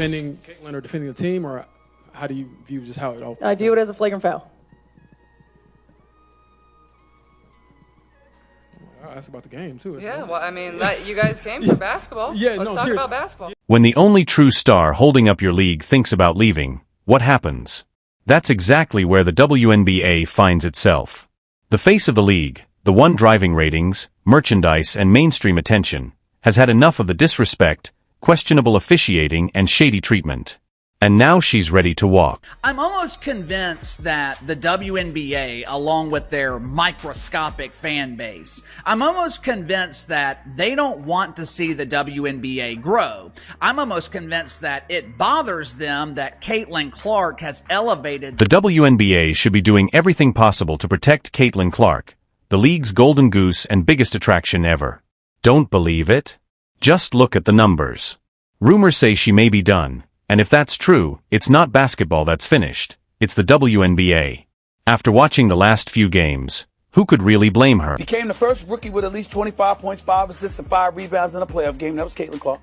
defending Caitlin or defending the team, or how do you view just how it all? I view it as a flagrant foul. That's about the game too. Yeah, well, I mean, you guys came for basketball. Yeah, Let's talk about basketball. When the only true star holding up your league thinks about leaving, what happens? That's exactly where the WNBA finds itself. The face of the league, the one driving ratings, merchandise and mainstream attention, has had enough of the disrespect, questionable officiating and shady treatment. And now she's ready to walk. I'm almost convinced that the WNBA, along with their microscopic fan base, I'm almost convinced that they don't want to see the WNBA grow. I'm almost convinced that it bothers them that CaitlinClark has elevated. The WNBA should be doing everything possible to protect CaitlinClark, the league's golden goose and biggest attraction ever. Don't believe it? Just look at the numbers. Rumors say she may be done. And if that's true, it's not basketball that's finished, it's the WNBA. After watching the last few games, who could really blame her? Became the first rookie with at least 25 points, 5 assists, and 5 rebounds in a playoff game. That was CaitlinClark.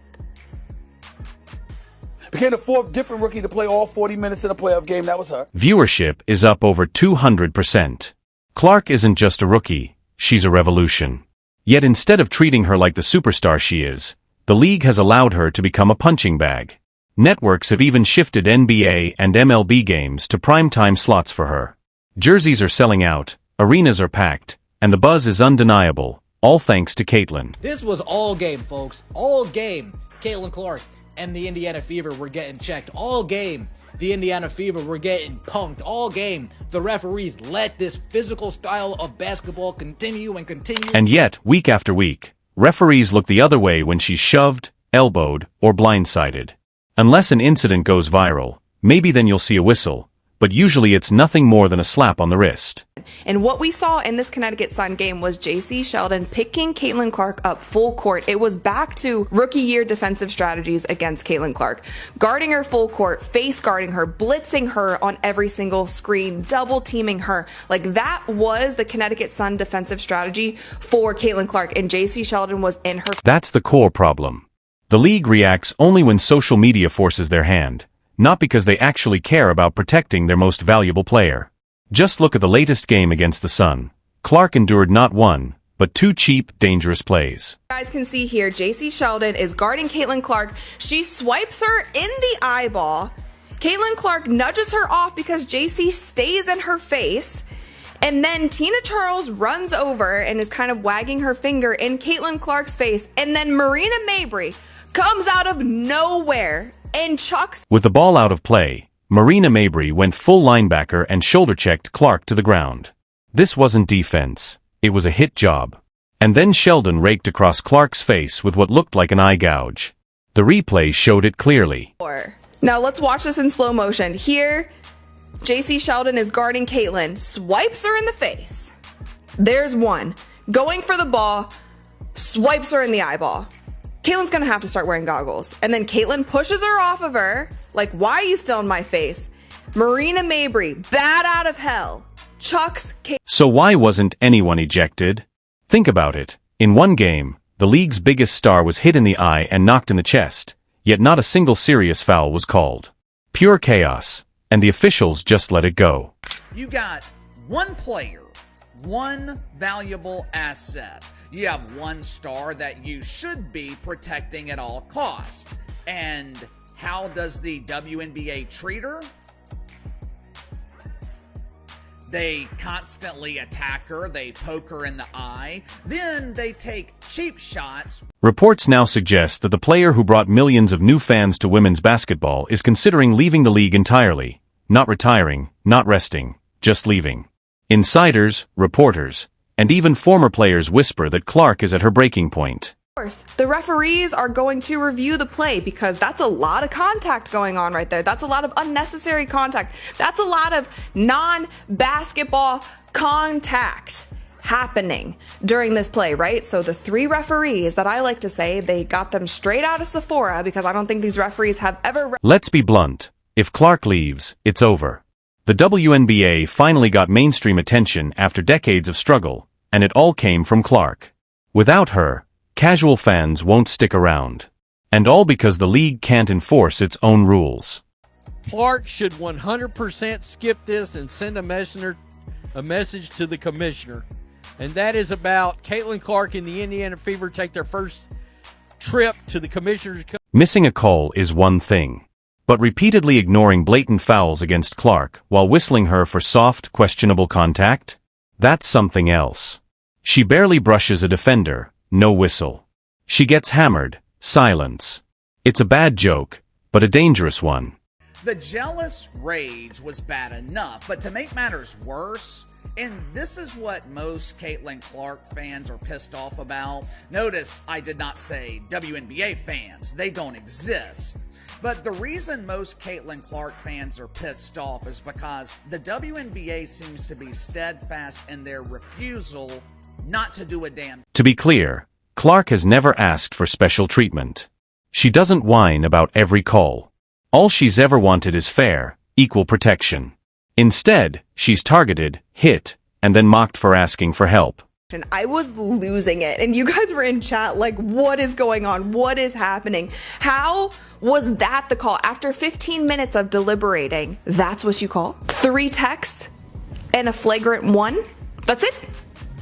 Became the 4th different rookie to play all 40 minutes in a playoff game. That was her. Viewership is up over 200%. Clark isn't just a rookie, she's a revolution. Yet instead of treating her like the superstar she is, the league has allowed her to become a punching bag. Networks have even shifted NBA and MLB games to primetime slots for her. Jerseys are selling out, arenas are packed, and the buzz is undeniable, all thanks to Caitlin. This was all game, folks. All game. CaitlinClark and the Indiana Fever were getting checked. All game. The Indiana Fever were getting punked. All game. The referees let this physical style of basketball continue and continue. And yet, week after week, referees look the other way when she's shoved, elbowed, or blindsided. Unless an incident goes viral, maybe then you'll see a whistle, but usually it's nothing more than a slap on the wrist. And what we saw in this Connecticut Sun game was J.C. Sheldon picking CaitlinClark up full court. It was back to rookie year defensive strategies against CaitlinClark. Guarding her full court, face guarding her, blitzing her on every single screen, double teaming her. Like that was the Connecticut Sun defensive strategy for CaitlinClark, and J.C. Sheldon was in her. That's the core problem. The league reacts only when social media forces their hand, not because they actually care about protecting their most valuable player. Just look at the latest game against the Sun. Clark endured not one, but 2 cheap, dangerous plays. You guys can see here, J.C. Sheldon is guarding CaitlinClark. She swipes her in the eyeball. CaitlinClark nudges her off because J.C. stays in her face. And then Tina Charles runs over and is kind of wagging her finger in CaitlinClark's face. And then Marina Mabrey comes out of nowhere and chucks. With the ball out of play, Marina Mabrey went full linebacker and shoulder-checked Clark to the ground. This wasn't defense, it was a hit job. And then Sheldon raked across Clark's face with what looked like an eye gouge. The replay showed it clearly. Now let's watch this in slow motion. Here, J.C. Sheldon is guarding Caitlin, swipes her in the face. There's one. Going for the ball, swipes her in the eyeball. Caitlin's gonna have to start wearing goggles. And then Caitlin pushes her off of her, like, why are you still in my face? Marina Mabrey, bad out of hell, chucks Caitlin. So why wasn't anyone ejected? Think about it. In one game, the league's biggest star was hit in the eye and knocked in the chest, yet not a single serious foul was called. Pure chaos, and the officials just let it go. You got one player, one valuable asset. You have one star that you should be protecting at all costs. And how does the WNBA treat her? They constantly attack her, they poke her in the eye, then they take cheap shots. Reports now suggest that the player who brought millions of new fans to women's basketball is considering leaving the league entirely. Not retiring, not resting, just leaving. Insiders, reporters, and even former players whisper that Clark is at her breaking point. Of course, the referees are going to review the play because that's a lot of contact going on right there. That's a lot of unnecessary contact. That's a lot of non-basketball contact happening during this play, right? So the 3 referees that I like to say, they got them straight out of Sephora because I don't think these referees have ever... Let's be blunt. If Clark leaves, it's over. The WNBA finally got mainstream attention after decades of struggle, and it all came from Clark. Without her, casual fans won't stick around. And all because the league can't enforce its own rules. Clark should 100% skip this and send a message to the commissioner. And that is about CaitlinClark and the Indiana Fever take their first trip to the commissioner's. Missing a call is one thing. But repeatedly ignoring blatant fouls against Clark while whistling her for soft, questionable contact? That's something else. She barely brushes a defender, no whistle. She gets hammered, silence. It's a bad joke, but a dangerous one. The jealous rage was bad enough, but to make matters worse, and this is what most CaitlinClark fans are pissed off about. Notice I did not say WNBA fans. They don't exist. But the reason most CaitlinClark fans are pissed off is because the WNBA seems to be steadfast in their refusal not to do a damn. To be clear, Clark has never asked for special treatment. She doesn't whine about every call. All she's ever wanted is fair, equal protection. Instead, she's targeted, hit, and then mocked for asking for help. And I was losing it, and you guys were in chat like, what is going on? What is happening? How was that the call? After 15 minutes of deliberating, that's what you call? 3 texts and a flagrant 1? That's it?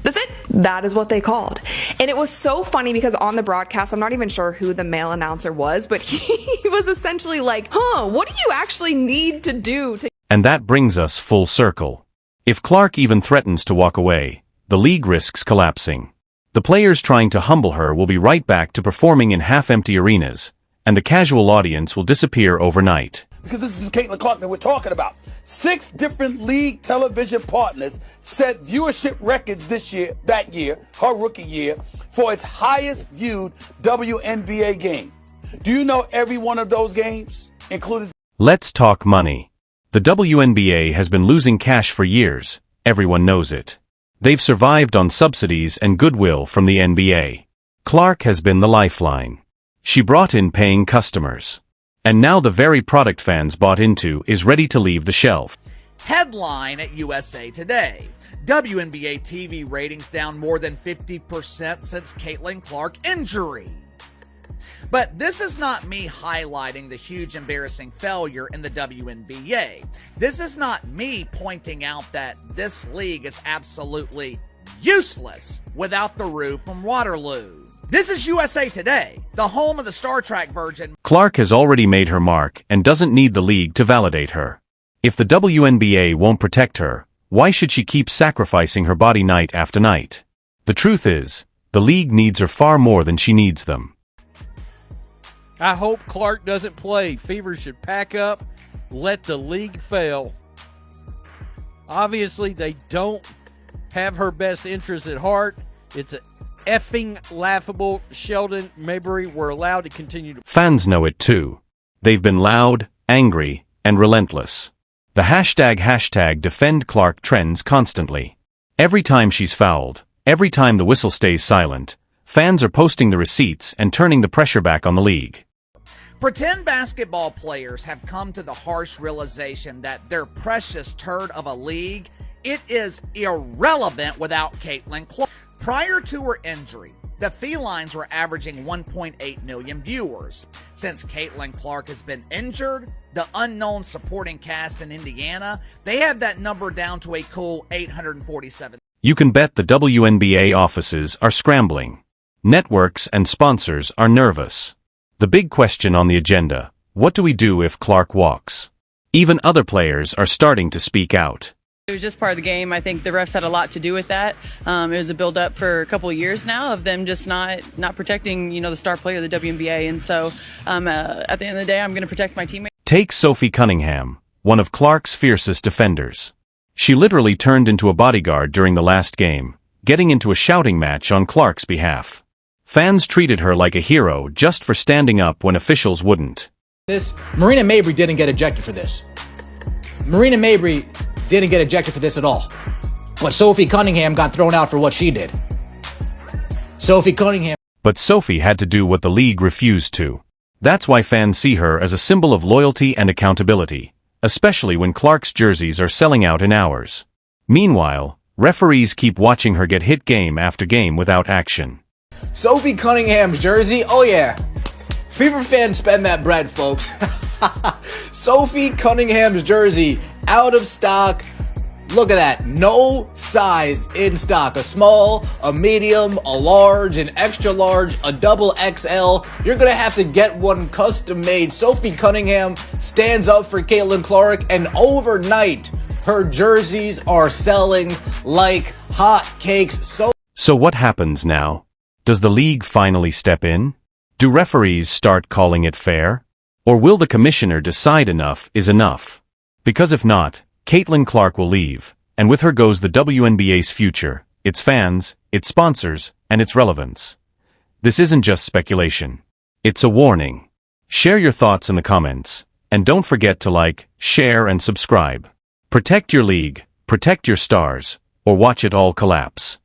That's it. That is what they called. And it was so funny because on the broadcast, I'm not even sure who the male announcer was, but he was essentially like, what do you actually need to do to... And that brings us full circle. If Clark even threatens to walk away, the league risks collapsing. The players trying to humble her will be right back to performing in half-empty arenas, and the casual audience will disappear overnight. Because this is CaitlinClark that we're talking about. 6 different league television partners set viewership records that year, her rookie year, for its highest viewed WNBA game. Do you know every one of those games, including... Let's talk money. The WNBA has been losing cash for years, everyone knows it. They've survived on subsidies and goodwill from the NBA. Clark has been the lifeline. She brought in paying customers. And now the very product fans bought into is ready to leave the shelf. Headline at USA Today. WNBA TV ratings down more than 50% since CaitlinClark injury. But this is not me highlighting the huge embarrassing failure in the WNBA. This is not me pointing out that this league is absolutely useless without the Roo from Waterloo. This is USA Today, the home of the Star Trek version. Clark has already made her mark and doesn't need the league to validate her. If the WNBA won't protect her, why should she keep sacrificing her body night after night? The truth is, the league needs her far more than she needs them. I hope Clark doesn't play. Fever should pack up, let the league fail. Obviously, they don't have her best interest at heart. It's a effing laughable. Sheldon Mabry were allowed to continue to... Fans know it too. They've been loud, angry, and relentless. The hashtag defend Clark trends constantly. Every time she's fouled, every time the whistle stays silent, fans are posting the receipts and turning the pressure back on the league. Pretend basketball players have come to the harsh realization that their precious turd of a league, it is irrelevant without CaitlinClark. Prior to her injury, the Felines were averaging 1.8 million viewers. Since CaitlinClark has been injured, the unknown supporting cast in Indiana, they have that number down to a cool 847. You can bet the WNBA offices are scrambling. Networks and sponsors are nervous. The big question on the agenda, what do we do if Clark walks? Even other players are starting to speak out. It was just part of the game. I think the refs had a lot to do with that. It was a build-up for a couple of years now of them just not protecting, the star player of the WNBA. And so at the end of the day, I'm going to protect my teammates. Take Sophie Cunningham, one of Clark's fiercest defenders. She literally turned into a bodyguard during the last game, getting into a shouting match on Clark's behalf. Fans treated her like a hero just for standing up when officials wouldn't. Marina Mabry didn't get ejected for this. Marina Mabry didn't get ejected for this at all. But Sophie Cunningham got thrown out for what she did. Sophie Cunningham. But Sophie had to do what the league refused to. That's why fans see her as a symbol of loyalty and accountability, especially when Clark's jerseys are selling out in hours. Meanwhile, referees keep watching her get hit game after game without action. Sophie Cunningham's jersey, oh yeah. Fever fans spend that bread, folks. Sophie Cunningham's jersey out of stock. Look at that. No size in stock. A small, a medium, a large, an extra large, a double XL. You're going to have to get one custom made. Sophie Cunningham stands up for Caitlin Clark, and overnight, her jerseys are selling like hotcakes. So what happens now? Does the league finally step in? Do referees start calling it fair? Or will the commissioner decide enough is enough? Because if not, Caitlin Clark will leave, and with her goes the WNBA's future, its fans, its sponsors, and its relevance. This isn't just speculation. It's a warning. Share your thoughts in the comments, and don't forget to like, share, and subscribe. Protect your league, protect your stars, or watch it all collapse.